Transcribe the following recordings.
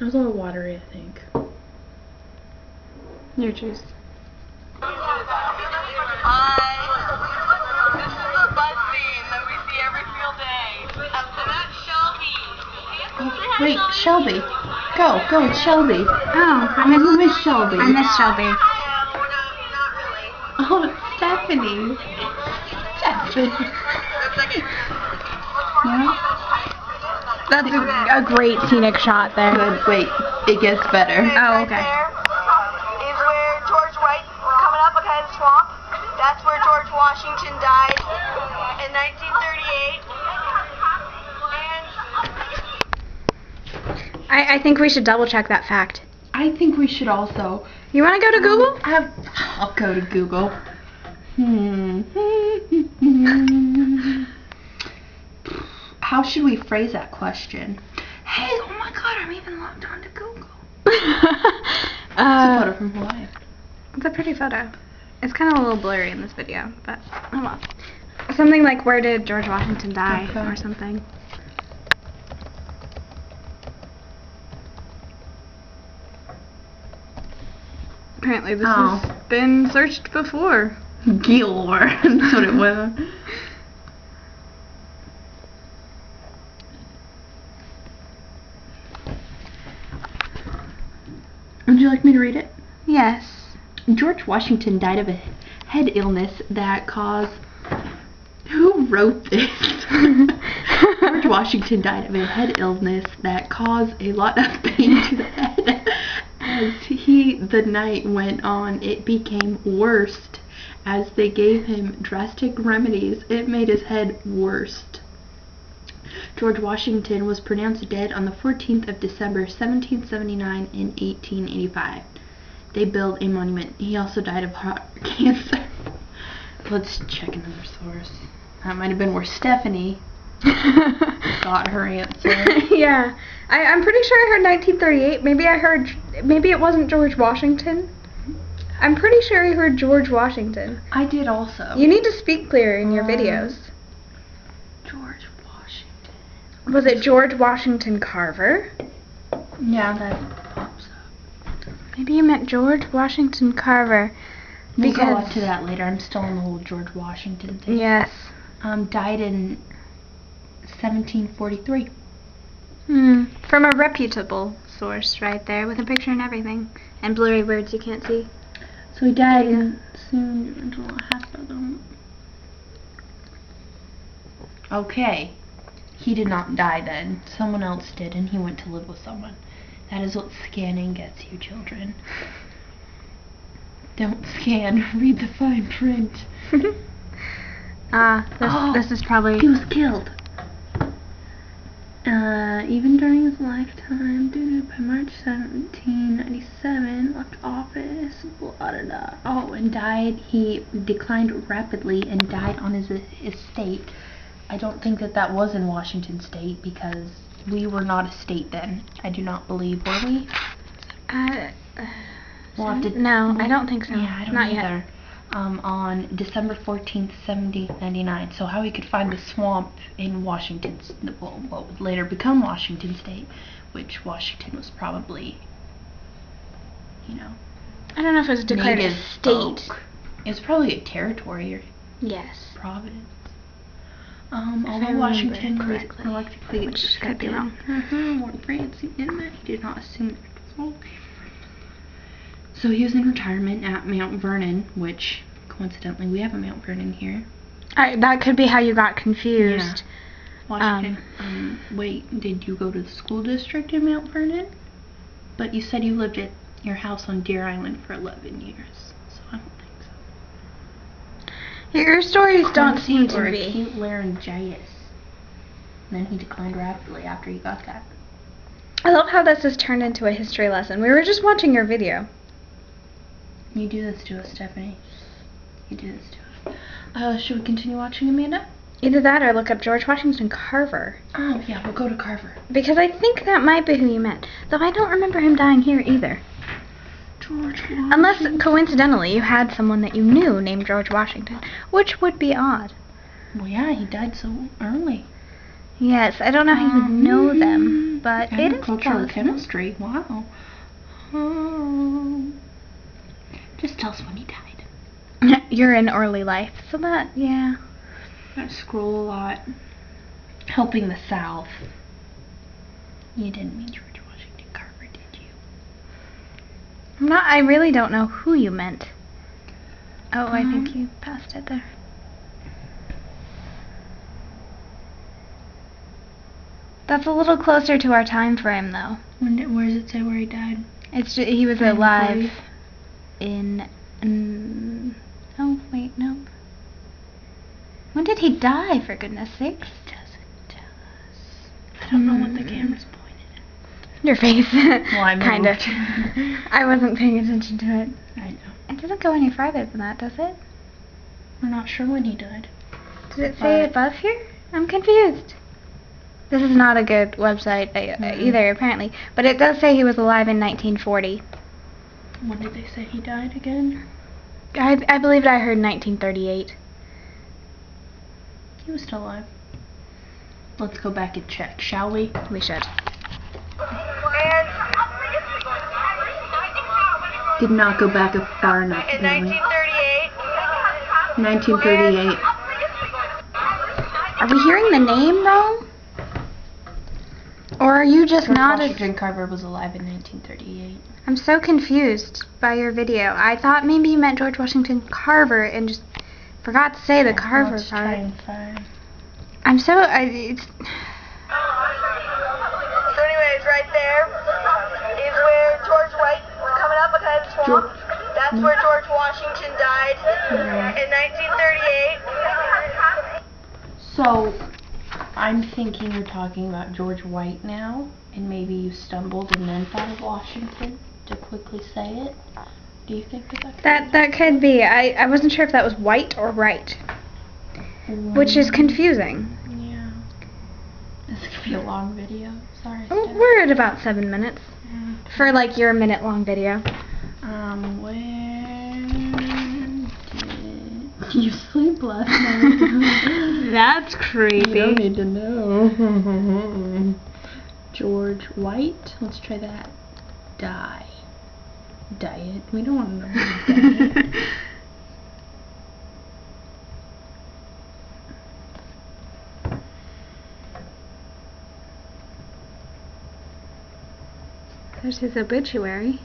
It was a little watery, I think. Your juice. This is the bus scene that we see every single day. So that's Shelby. Wait, Shelby. Go, it's Shelby. Oh, I miss Shelby. I miss Shelby. Not really. Oh, Stephanie. Yeah? That's a great scenic shot there. Good. Wait, it gets better. Oh, okay. Is where George White, coming up behind the swamp, that's where George Washington died in 1938. I think we should double check that fact. I think we should also. You want to go to Google? I'll go to Google. How should we phrase that question? Hey, oh my God, I'm even logged on to Google. It's a photo from Hawaii. It's a pretty photo. It's kind of a little blurry in this video, but oh well. Something like, where did George Washington die, Okay. or something. Apparently this has been searched before. Gilor. That's what it was. Would you like me to read it? Yes. George Washington died of a head illness that caused... Who wrote this? George Washington died of a head illness that caused a lot of pain to the head. As the night went on, it became worse. As they gave him drastic remedies, it made his head worse. George Washington was pronounced dead on the 14th of December, 1779 in 1885. They built a monument. He also died of heart cancer. Let's check another source. That might have been where Stephanie got her answer. Yeah. I'm pretty sure I heard 1938. Maybe it wasn't George Washington. I'm pretty sure I heard George Washington. I did also. You need to speak clearer in your videos. George Washington. Was it George Washington Carver? Yeah, that pops up. Maybe you meant George Washington Carver. We'll go up to that later. I'm still on the whole George Washington thing. Yes. Died in 1743. From a reputable source right there with a picture and everything. And blurry words you can't see. So he died in soon mental hospital. Okay. He did not die then. Someone else did, and he went to live with someone. That is what scanning gets you, children. Don't scan. Read the fine print. This is probably... He was killed. Even during his lifetime, by March 1797, left office, blah, blah, blah. Oh, and died. He declined rapidly and died on his estate. I don't think that was in Washington State because we were not a state then. I do not believe, were we? No, I don't think so. Yeah, I don't not either. Yet. On December 14th, 1799. So how he could find the swamp in Washington, what would later become Washington State, which Washington was probably, I don't know if it was declared a state. It was probably a territory or province. Although Washington was electrically, which could be wrong. More fancy than that, he did not assume control. So he was in retirement at Mount Vernon, which, coincidentally, we have a Mount Vernon here. That could be how you got confused. Yeah. Washington. Wait, did you go to the school district in Mount Vernon? But you said you lived at your house on Deer Island for 11 years, so I don't think so. Your stories don't seem to be. Acute laryngitis. And then he declined rapidly after he got that. I love how this has turned into a history lesson. We were just watching your video. You do this to us, Stephanie. You do this to us. Should we continue watching, Amanda? Either that or look up George Washington Carver. Oh, yeah, we'll go to Carver. Because I think that might be who you meant. Though I don't remember him dying here either. George Washington. Unless, coincidentally, you had someone that you knew named George Washington. Which would be odd. Well, yeah, he died so early. Yes, I don't know how you would know them. but it is Agricultural possible. chemistry. Wow. Just tell us when he died. You're in early life, so that, yeah. I scroll a lot. Helping the South. You didn't mean George Washington Carver, did you? I really don't know who you meant. Oh, I think you passed it there. That's a little closer to our time frame, though. Where does it say where he died? He was alive 1940? in. Oh wait, nope. When did he die? For goodness sakes! It doesn't tell us. I don't know what the camera's pointed at. Your face. Well, I kind of. moved. I wasn't paying attention to it. I know. It doesn't go any farther than that, does it? We're not sure when he died. Did it say above here? I'm confused. This is not a good website either, apparently. But it does say he was alive in 1940. When did they say he died again? I believe I heard 1938. He was still alive. Let's go back and check, shall we? We should. And Did not go back far enough. in did we? 1938. 1938. Are we hearing the name wrong? Or are you just George not Washington Carver was alive in 1938. I'm so confused by your video. I thought maybe you meant George Washington Carver and just forgot to say the Carver Let's try part. and find. I'm so So anyways, right there is where George White coming up ahead of Swamp. That's where George Washington died in 1938. So, I'm thinking you're talking about George White now, and maybe you stumbled and then thought of Washington to quickly say it. Do you think that could be. I wasn't sure if that was White or Right, which is confusing. Yeah. This could be a long video. Sorry. Oh, Steph. we're at about 7 minutes Yeah. for like your minute-long video. Where did you sleep last night? That's You creepy. don't need to know. George White. Let's try that. Diet. We don't want to know his diet. There's his obituary.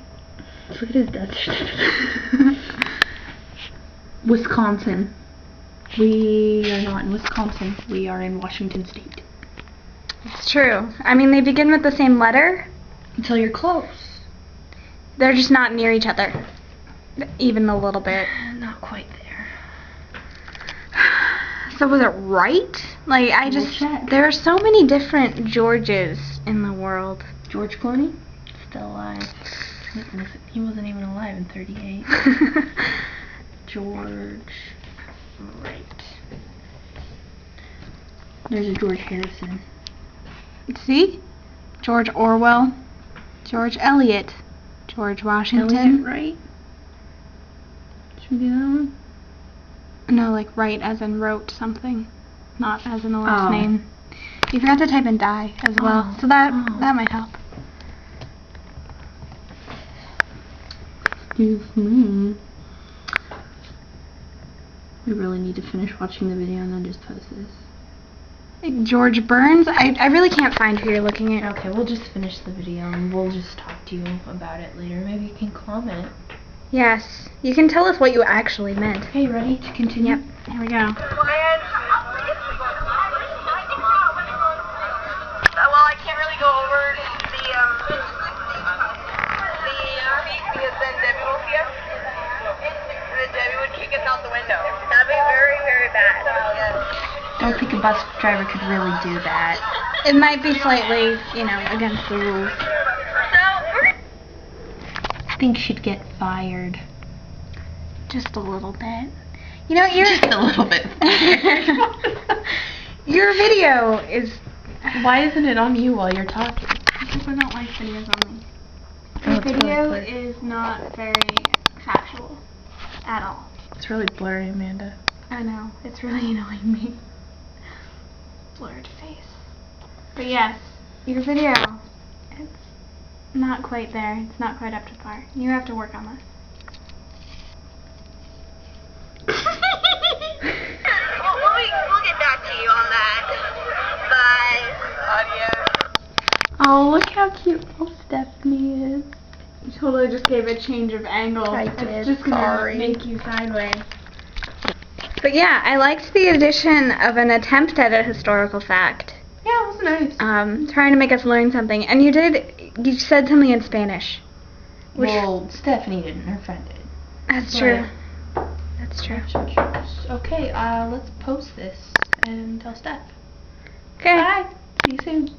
Look at his death certificate. Wisconsin. We are not in Wisconsin. We are in Washington State. It's true. I mean, they begin with the same letter. Until you're close. They're just not near each other. Even a little bit. Not quite there. So was it right? Like, We'll check. there are so many different Georges in the world. George Clooney? Still alive. He wasn't even alive in 38. George Wright. There's a George Harrison. See? George Orwell. George Eliot. George Washington. Elliot Wright? Should we do that one? No, like write as in wrote something. Not as in the last Oh. name. You forgot to type in die as well. Oh. So that Oh. might help. Excuse me. We really need to finish watching the video and then just post this. George Burns? I really can't find who you're looking at. Okay, we'll just finish the video and we'll just talk to you about it later. Maybe you can comment. Yes. You can tell us what you actually meant. Okay, ready to continue? Yep. Here we go. And well, I can't really go over the speech because then Debbie will see us, and then Debbie would kick us out the window. That'd be very, very bad. Don't think a bus driver could really do that. It might be slightly, against the rules. So we're I think she'd get fired. Just a little bit. You're Just a little bit. your video is. Why isn't it on you while you're talking? People don't like videos on me. Oh, The it's really video blurry. is not very factual at all. It's really blurry, Amanda. I know. It's really annoying me. Blurred face. But yes, your video, it's not quite there. It's not quite up to par. You have to work on this. We'll get back to you on that. Bye. Adios. Oh, look how cute little Stephanie is. You totally just gave a change of angle. I It's did, just gonna sorry. make you sideways. But yeah, I liked the addition of an attempt at a historical fact. Yeah, it was nice. Trying to make us learn something. And you said something in Spanish. Which, Well, Stephanie didn't. Her friend did. that's true. That's true. Okay, let's post this and tell Steph. Okay. Bye. See you soon.